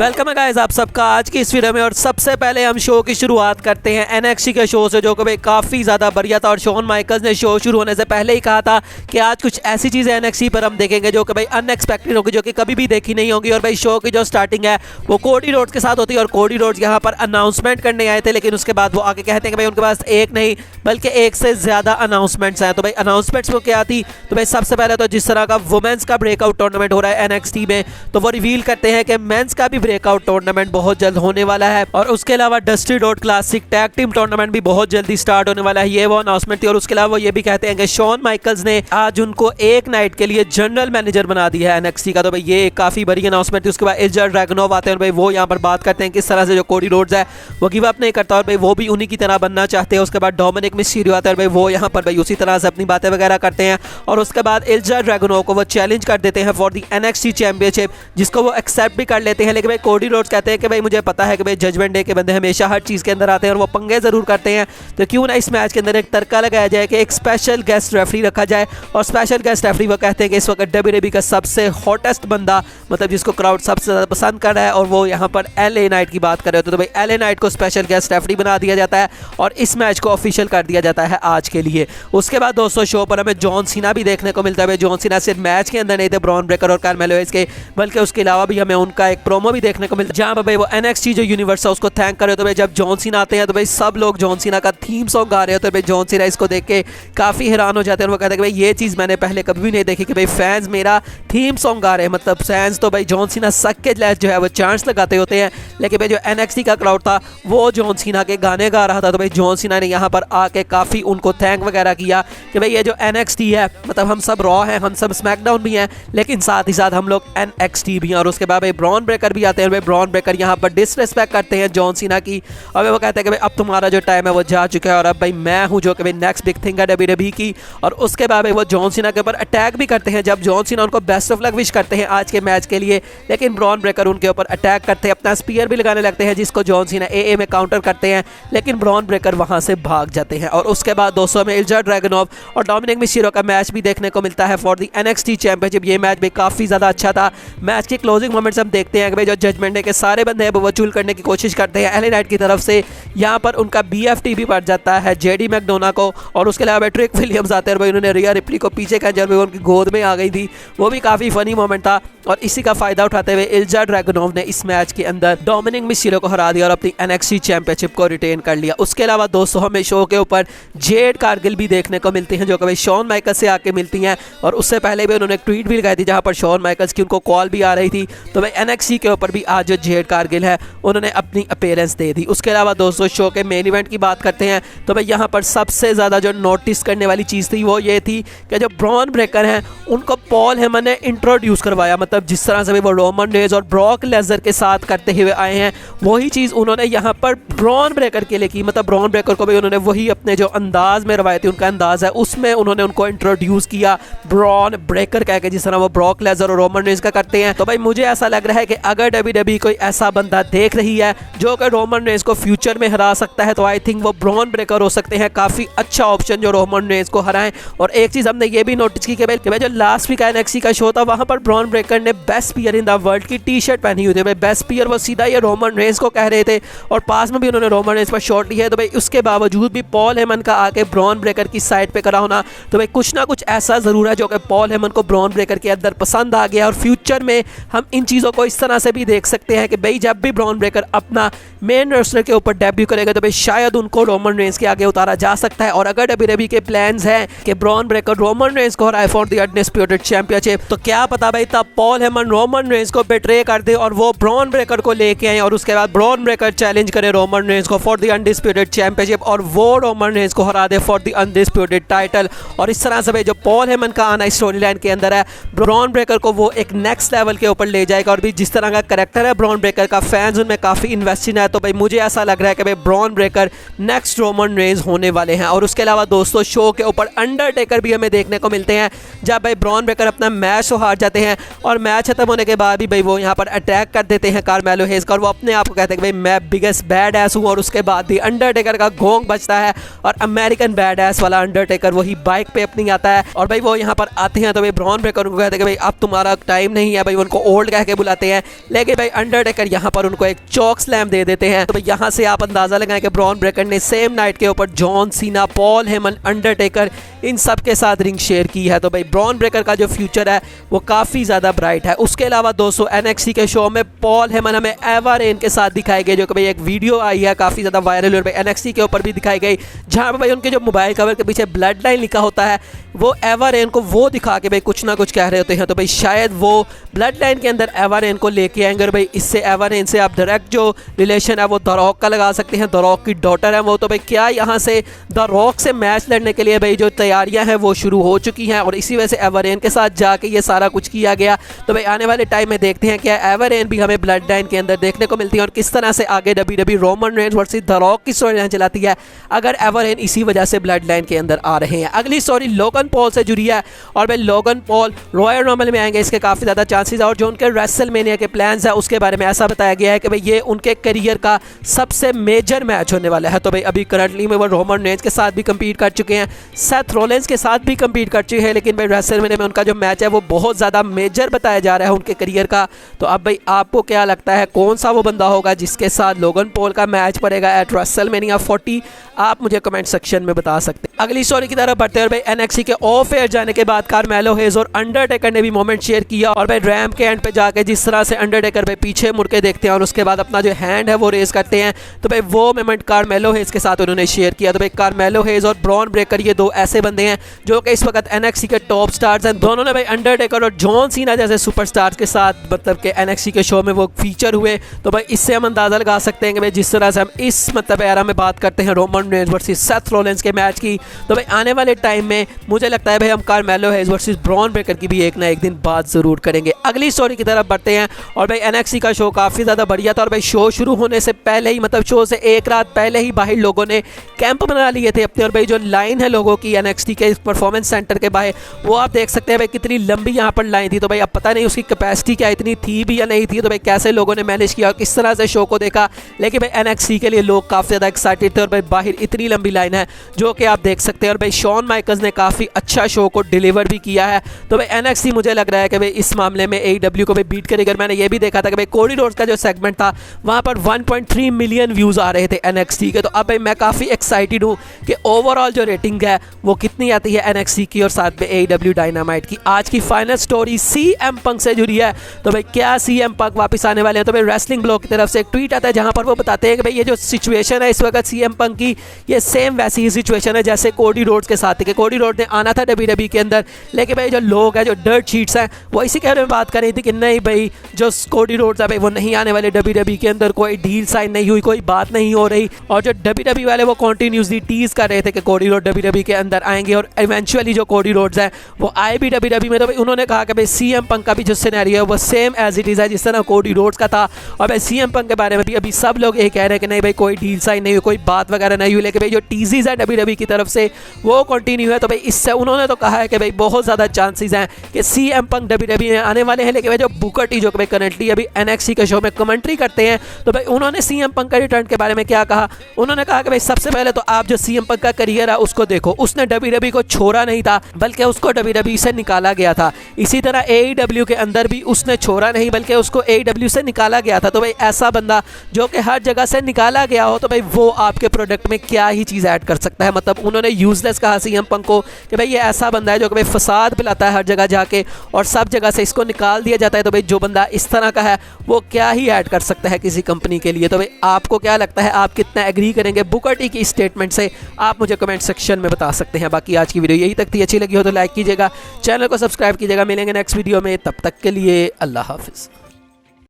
Welcome है guys आप सबका आज की इस वीडियो में। और सबसे पहले हम शो की शुरुआत करते हैं एनएक्सटी के शो से, जो कि भाई काफ़ी ज़्यादा बढ़िया था। और शॉन माइकल्स ने शो शुरू होने से पहले ही कहा था कि आज कुछ ऐसी चीज़ें एनएक्सटी पर हम देखेंगे जो कि भाई अनएक्सपेक्टेड होगी, जो कि कभी भी देखी नहीं होगी। और भाई शो की जो स्टार्टिंग है वो कोडी रोड्स के साथ होती है। और कोडी रोड्स यहाँ पर अनाउंसमेंट करने आए थे, लेकिन उसके बाद वो आगे कहते हैं कि भाई उनके पास एक नहीं बल्कि एक से ज़्यादा अनाउंसमेंट्स हैं। तो भाई अनाउंसमेंट्स में क्या थी, तो भाई सबसे पहले तो जिस तरह का वुमेन्स का ब्रेकआउट टूर्नामेंट हो रहा है एनएक्सटी में, तो वो रिवील करते हैं कि मेंस का भी ब्रेकआउट टूर्नामेंट बहुत जल्द होने वाला है। और उसके अलावा dusty road classic tag team tournament भी बहुत जल्दी स्टार्ट होने वाला है, ये वो अनाउंसमेंट थी। और उसके अलावा वो ये भी कहते हैं कि शॉन माइकल्स ने आज उनको एक नाइट के लिए जनरल मैनेजर बना दिया है एनएक्सटी का। तो भाई ये काफी बड़ी अनाउंसमेंट थी। उसके बाद इल्जा ड्रैगनोव आते हैं और भाई वो यहाँ पर बात करते हैं किस तरह से जो कोडी रोड्स है वो गिव अप नहीं करता और भाई वो भी उन्हीं की तरह बनना चाहते हैं। उसके बाद डोमिनिक मिस्टीरियो आता है और भाई वो यहाँ पर भाई उसी तरह से अपनी बातें वगैरह करते हैं। और उसके बाद इल्जा ड्रैगनोव को वो चैलेंज कर देते हैं फॉर द एनएक्सटी चैंपियनशिप, जिसको वो एक्सेप्ट भी कर लेते हैं। लेकिन भाई कोडी रोड्स कहते हैं कि भाई मुझे पता है कि भाई जजमेंट डे के बंदे हमेशा हर चीज़ के अंदर आते हैं और वो पंगे ज़रूर करते हैं, तो क्यों ना इस मैच के अंदर एक तड़का लगाया जाए कि एक स्पेशल गेस्ट रेफरी रखा जाए। और स्पेशल गेस्ट रेफरी वो कहते हैं कि इस वक्त डब्ल्यूडब्ल्यूई का सबसे हॉटेस्ट बंदा, मतलब जिसको क्राउड सबसे ज़्यादा पसंद कर रहा है, और वो यहाँ पर एलए नाइट की बात कर रहे होते। तो भाई एलए नाइट को स्पेशल गेस्ट रेफरी बना दिया जाता है और इस मैच को ऑफिशियल कर दिया जाता है आज के लिए। उसके बाद दोस्तों शो पर हमें जॉन सीना भी देखने को मिलता है। जॉन सीना सिर्फ मैच के अंदर नहीं थे ब्रॉन ब्रेकर और कार्मेलो हेयस के, बल्कि उसके अलावा भी हमें उनका एक प्रोमो भी देखने को मिलता है जहाँ पर भाई वो एनएक्सटी जो यूनिवर्स है उसको थैंक कर रहे हो। तो भाई जब जॉन सीना आते हैं तो भाई सब लोग जॉन सीना का थीम सॉन्ग गा रहे होते हैं। भाई जॉन सीना इसको देख के काफ़ी हैरान हो जाते हैं और वो कहते हैं कि भाई ये चीज़ मैंने पहले कभी भी नहीं देखी कि भाई फैंस मेरा थीम सॉन्ग गा रहे हैं। मतलब फैंस तो भाई जॉन सीना सक के जो है वो चांस लगाते होते हैं, लेकिन भाई जो एनएक्सटी का क्राउड था वो जॉन सीना के गाने गा रहा था। तो भाई जॉन सीना ने यहाँ पर आके काफ़ी उनको थैंक वगैरह किया कि भाई ये जो एनएक्सटी है, मतलब हम सब रॉ हैं, हम सब स्मैकडाउन भी हैं, लेकिन साथ ही साथ हम लोग एनएक्सटी भी हैं। और उसके बाद भाई ब्रॉन ब्रेकर भी आते हैं। भाई ब्रॉन ब्रेकर यहाँ पर डिसरिस्पेक्ट करते हैं जॉन सीना की और वो कहते हैं कि भाई अब तुम्हारा जो टाइम है वो जा चुका है और अब भाई मैं हूं जो कि भाई नेक्स्ट बिग थिंग है डब्ल्यूडब्ल्यूई की। और उसके बाद भाई वो जॉन सीना के ऊपर अटैक भी करते हैं। जब जॉन सीना उनको बेस्ट ऑफ लक विश करते हैं आज के मैच के लिए, लेकिन ब्रॉन ब्रेकर उनके ऊपर अटैक करते हैं, अपना स्पीयर भी लगाने लगते हैं जिसको जॉन सीना एए में काउंटर करते हैं, लेकिन ब्रॉन ब्रेकर वहां से भाग जाते हैं। और उसके बाद दोस्तों में इल्जा ड्रैगनोव और डोमिनिक मिस्टीरियो का मैच भी देखने को मिलता है फॉर द एनएक्सटी चैंपियनशिप। ये मैच भी काफ़ी ज़्यादा अच्छा था। मैच के क्लोजिंग मोमेंट्स हम देखते हैं कि भाई जो जजमेंट डे के सारे बंदे हैं वो वसूल करने की कोशिश करते हैं एलए नाइट की तरफ से। यहाँ पर उनका बीएफटी भी बढ़ जाता है जेडी मैकडोना को। और उसके अलावा ट्रिक विलियम्स आते हैं और भाई उन्होंने रिया रिप्ली को पीछे का जब उनकी गोद में आ गई थी, वो भी काफ़ी फनी मोमेंट था। और इसी का फायदा उठाते हुए इल्जा ड्रैगनोव ने इस मैच के अंदर डोमिनिक मिस्टीरियो को हरा दिया और अपनी एनएक्सटी चैंपियनशिप को रिटेन कर लिया। उसके अलावा दोस्तों हमें शो के ऊपर जेड कारगिल भी देखने को मिलती हैं, जो कि भाई शॉन माइकल्स से आके मिलती हैं। और उससे पहले भी उन्होंने एक ट्वीट भी लगाई थी जहाँ पर शॉन माइकल्स की उनको कॉल भी आ रही थी। तो भाई एनएक्सटी के ऊपर भी आज जो जेड कारगिल है उन्होंने अपनी अपीयरेंस दे दी। उसके अलावा दोस्तों शो के मेन इवेंट की बात करते हैं तो भाई यहाँ पर सबसे ज़्यादा जो नोटिस करने वाली चीज़ थी वो ये थी कि जो ब्रॉन ब्रेकर हैं उनको पॉल हेमन ने इंट्रोड्यूस करवाया। मतलब जिस तरह से भी वो रोमन रेज और ब्रॉक लेसनर के साथ करते हुए आए हैं वही चीज़ उन्होंने यहाँ पर ब्रॉन ब्रेकर के लिए की। मतलब ब्रॉन ब्रेकर को भी उन्होंने वही अपने जो अंदाज में रवायती उनका अंदाज है उसमें उन्होंने उनको इंट्रोड्यूस किया ब्रॉन ब्रेकर कह के, जिस तरह वो ब्रॉक लेसनर और रोमन रेज का करते हैं। तो भाई मुझे ऐसा लग रहा है कि अगर डब्ल्यूडब्ल्यूई कोई ऐसा बंदा देख रही है जो कि रोमन रेज को फ्यूचर में हरा सकता है तो आई थिंक वो ब्रॉन ब्रेकर हो सकते हैं। काफ़ी अच्छा ऑप्शन जो रोमन रेज को हराएं। और एक चीज़ हमने ये भी नोटिस की कि भाई जो लास्ट वीक एनएक्सटी का शो था वहाँ पर ब्रॉन ब्रेकर ने best peer in the world की टी शर्ट पहनी हुई थी। भाई बेस्ट पियर वो सीधा ये रोमन रेज को कह रहे थे और पास में भी उन्होंने रोमन रेज पर शॉट ली है। तो भाई उसके बावजूद भी पॉल हेमन का आके ब्रॉन ब्रेकर की साइड पे करा होना, तो भाई कुछ ना कुछ ऐसा ज़रूर है जो कि पॉल हेमन को ब्रॉन ब्रेकर के अंदर पसंद आ गया। और फ्यूचर में हम इन चीज़ों को इस तरह से भी देख सकते हैं कि भाई जब भी ब्रॉन ब्रेकर अपना मेन रोस्टर के ऊपर डेब्यू करेगा तो भाई शायद उनको रोमन रेंज के आगे उतारा जा सकता है। और अगर डब्ल्यूडब्ल्यूई के प्लान्स हैं कि ब्रॉन ब्रेकर रोमन रेंज को हराए फॉर द अनडिस्प्यूटेड चैंपियनशिप, तो क्या पता भाई तब पॉल हेमन रोमन रेंज को बेट्रे कर दे और वो ब्रॉन ब्रेकर को लेके आए और उसके बाद ब्रॉन ब्रेकर चैलेंज करे रोमन रेंज को फॉर द अनडिस्प्यूटेड चैंपियनशिप और वो रोमन रेंज को हरा दे फॉर द अनडिस्प्यूटेड टाइटल। और इस तरह से भाई जो पॉल हेमन का आना स्टोरी लाइन के अंदर है ब्रॉन ब्रेकर को वो एक नेक्स्ट लेवल के ऊपर ले जाएगा। और भी जिस तरह का कैरेक्टर है ब्रॉन ब्रेकर का, फैंस उनमें काफ़ी इन्वेस्टेड है। तो भाई मुझे ऐसा लग रहा है कि भाई Bron Breakker next Roman Reigns होने वाले हैं। और उसके अलावा दोस्तों शो के ऊपर अंडरटेकर भी हमें देखने को मिलते हैं जब भाई ब्रॉन ब्रेकर अपना मैच तो हार जाते हैं और मैच खत्म होने के बाद भी भाई वो यहाँ पर अटैक कर देते हैं कार्मेलो हेयस का और वो अपने आप को कहते हैं कि भाई मैं बिगेस्ट बैड एस हूँ। और उसके बाद भी अंडरटेकर का घोंग बचता है और अमेरिकन बैड एस वाला अंडरटेकर वही बाइक पे अपनी आता है और भाई वो यहाँ पर आते हैं। तो भाई ब्रॉन ब्रेकर उनको कहते हैं कि भाई अब तुम्हारा टाइम नहीं है, भाई उनको ओल्ड कह के बुलाते हैं। लेकिन लेकिन भाई अंडरटेकर यहाँ पर उनको एक चॉक स्लैम दे देते हैं। तो भाई यहाँ से आप अंदाजा लगाएं कि ब्रॉन ब्रेकर ने सेम नाइट के ऊपर John Cena, Paul Heyman, Undertaker इन सब के साथ रिंग शेयर की है। तो भाई ब्रॉन ब्रेकर का जो फ्यूचर है वो काफ़ी ज़्यादा ब्राइट है। उसके अलावा दोस्तों NXT के शो में पॉल हेमन हमें एवा रेन के साथ दिखाई गई, जो कि भाई एक वीडियो आई है काफ़ी ज़्यादा वायरल और भाई NXT के ऊपर भी दिखाई गई, जहाँ पर भाई उनके जो मोबाइल कवर के पीछे ब्लड लाइन लिखा होता है वो एवा रेन को वो दिखा के भाई कुछ ना कुछ कह रहे होते हैं। तो भाई शायद वो ब्लड लाइन के अंदर एवा रेन को लेके आएंगे और भाई इससे एवा रेन से आप डायरेक्ट जो रिलेशन है वो द रॉक का लगा सकते हैं। द रॉक की डॉटर है वो। तो भाई क्या यहाँ से द रॉक से मैच लड़ने के लिए भाई जो तैयारियां हैं वो शुरू हो चुकी हैं और इसी वजह से एवा रेन के साथ जाके ये सारा कुछ किया गया। तो भाई आने वाले टाइम में देखते हैं क्या एवा रेन भी हमें ब्लड लाइन के अंदर देखने को मिलती है और किस तरह से आगे WWE Roman Reigns versus the rock की स्टोरी लाइन चलाती है अगर एवा रेन इसी वजह से ब्लड लाइन के अंदर आ रहे हैं। अगली स्टोरी लोगन पॉल से जुड़ी है और भाई लोगन पॉल रॉयल रंबल में आएंगे, इसके काफ़ी ज़्यादा चांसेस है। और जो उनके रेसलमेनिया के प्लान्स है उसके बारे में ऐसा बताया गया है कि भाई ये उनके करियर का सबसे मेजर मैच होने वाला है। तो भाई अभी करंटली में वो रोमन रेंज के साथ भी कम्पीट कर चुके हैं, सेथ रोलेंस के साथ भी कम्पीट कर चुके हैं, लेकिन भाई रेसलमेनिया में उनका जो मैच है वो बहुत ज़्यादा मेजर बताया जा रहा है उनके करियर का। तो अब भाई आपको क्या लगता है कौन सा वो बंदा होगा जिसके साथ लोगन पॉल का मैच पड़ेगा एट रेसलमेनिया 40? आप मुझे कमेंट सेक्शन में बता सकते हैं। अगली स्टोरी की तरफ बढ़ते हैं। भाई NXT के ऑफ एयर जाने के बाद कार्मेलो हेज और अंडरटेकर ने भी मोमेंट शेयर किया और भाई रैम के एंड पे जाके जिस तरह से अंडरटेकर भाई पीछे मुड़ के देखते हैं और उसके बाद अपना जो हैंड है वो रेज करते हैं, तो भाई वो मोमेंट कार्मेलो हेज के साथ उन्होंने शेयर किया। तो भाई कार्मेलो हेज और ब्रॉन ब्रेकर ये दो ऐसे बंदे हैं जो कि इस वक्त NXT के टॉप स्टार्स हैं। दोनों ने भाई अंडरटेकर और जॉन सीना जैसे सुपरस्टार्स के साथ मतलब के NXT के शो में वो फीचर हुए। तो भाई इससे हम अंदाजा लगा सकते हैं कि भाई जिस तरह से हम इस मतलब एरा में बात करते हैं रोमन रेंज वर्सेस सेथ रोलेंस के मैच की, तो भाई आने वाले टाइम में मुझे लगता है भाई हम कार्मेलो हेज वर्सेस ब्रॉन ब्रेकर की भी एक ना एक दिन बात जरूर करेंगे। अगली स्टोरी की तरफ बढ़ते हैं और भाई NXT का शो काफ़ी ज़्यादा बढ़िया था और भाई शो शुरू होने से पहले ही मतलब शो से एक रात पहले ही बाहर लोगों ने कैंप बना लिए थे अपने। और भाई जो लाइन है लोगों की NXT के परफॉर्मेंस सेंटर के बाहर वो आप देख सकते हैं भाई कितनी लंबी यहाँ पर लाइन थी। तो भाई अब पता नहीं उसकी कैपेसिटी क्या इतनी थी भी या नहीं थी, तो भाई कैसे लोगों ने मैनेज किया और किस तरह से शो को देखा, लेकिन भाई NXT के लिए लोग काफ़ी ज़्यादा एक्साइटेड थे और भाई बाहर इतनी लंबी लाइन है जो कि आप देख सकते हैं। और भाई शॉन माइकल्स ने काफ़ी अच्छा शो को डिलीवर भी किया है। तो भाई NXT मुझे लग रहा है कि भाई इस मामले में AEW को भाई बीट करेगा। मैंने ये भी देखा था कि भाई कोडी रोड्स का जो सेगमेंट था वहाँ पर 1.3 मिलियन व्यूज़ आ रहे थे NXT के। तो अब भाई मैं काफ़ी एक्साइटेड हूँ कि ओवरऑल जो रेटिंग है वो कितनी आती है NXT की और साथ में AEW डायनामाइट की। आज की फाइनल स्टोरी CM पंक से जुड़ी है। तो भाई क्या CM पंक वापस आने वाले हैं? तो भाई रेसलिंग ब्लॉग की तरफ से एक ट्वीट आता है जहाँ पर वो बताते हैं कि भाई ये जो सिचुएशन है इस वक्त CM पंक की ये सेम वैसी ही सिचुएशन है जैसे कोडी रोड्स के साथ कि कोडी रोड ने आना था WWE के अंदर, लेकिन भाई जो लोग हैं जो डर्ट शीट्स हैं वो इसी के बारे में बात कर रही थी कि नहीं भाई जो कोडी रोड्स है भाई वो नहीं आने वाले WWE के अंदर, कोई डील साइन नहीं हुई, कोई बात नहीं हो रही। और जो WWE वाले वो कॉन्टीन्यूसली टीज कर रहे थे कि कोडी रोड WWE के अंदर आएंगे और इवेंचुअली जो कोडी रोड्स हैं वो आए भी WWE में। तो भाई उन्होंने कहा कि भाई CM पंक का भी जो सिनेरियो है वो सेम एज इट इज़ है जिस तरह कोडी रोड्स का था। और भाई CM पंक के बारे में भी अभी सब लोग ये कह रहे हैं कि नहीं भाई कोई डील साइन नहीं हुई, कोई बात वगैरह नहीं हुई, लेकिन भाई जो टीजीज है WWE की तरफ से वो कंटिन्यू है। तो भाई इससे उन्होंने तो कहा है कि भाई बहुत ज़्यादा चांसेस हैं कि CM पंक WWE में आने वाले हैं। लेकिन भाई जो बुकर टी जो कि भाई करंटली अभी NXT के शो में कमेंट्री करते हैं, तो भाई उन्होंने CM पंक का रिटर्न के बारे में क्या कहा? उन्होंने कहा कि भाई सबसे पहले तो आप जो CM पंक का करियर है उसको देखो, उसने WWE को छोड़ा नहीं था बल्कि उसको WWE से निकाला गया था। इसी तरह AEW के अंदर भी उसने छोड़ा नहीं बल्कि उसको AEW से निकाला गया था। तो भाई ऐसा बंदा जो कि हर जगह से निकाला गया हो तो भाई वो आपके प्रोडक्ट में क्या ही चीज़ ऐड कर सकता है। मतलब उन्होंने यूजलेस कहा CM पंक को कि भाई ये ऐसा बंदा है जो कि भाई फसाद पिलाता है हर जगह जाके और सब जगह से इसको निकाल दिया जाता है। तो भाई जो बंदा इस तरह का है वो क्या ही ऐड कर सकता है किसी कंपनी के लिए। तो भाई आपको क्या लगता है, आप कितना एग्री करेंगे बुकर टी की स्टेटमेंट से? आप मुझे कमेंट सेक्शन में बता सकते हैं। बाकी आज की वीडियो यही तक थी, अच्छी लगी हो तो लाइक कीजिएगा, चैनल को सब्सक्राइब कीजिएगा। मिलेंगे नेक्स्ट वीडियो में, तब तक के लिए अल्लाह हाफिज़।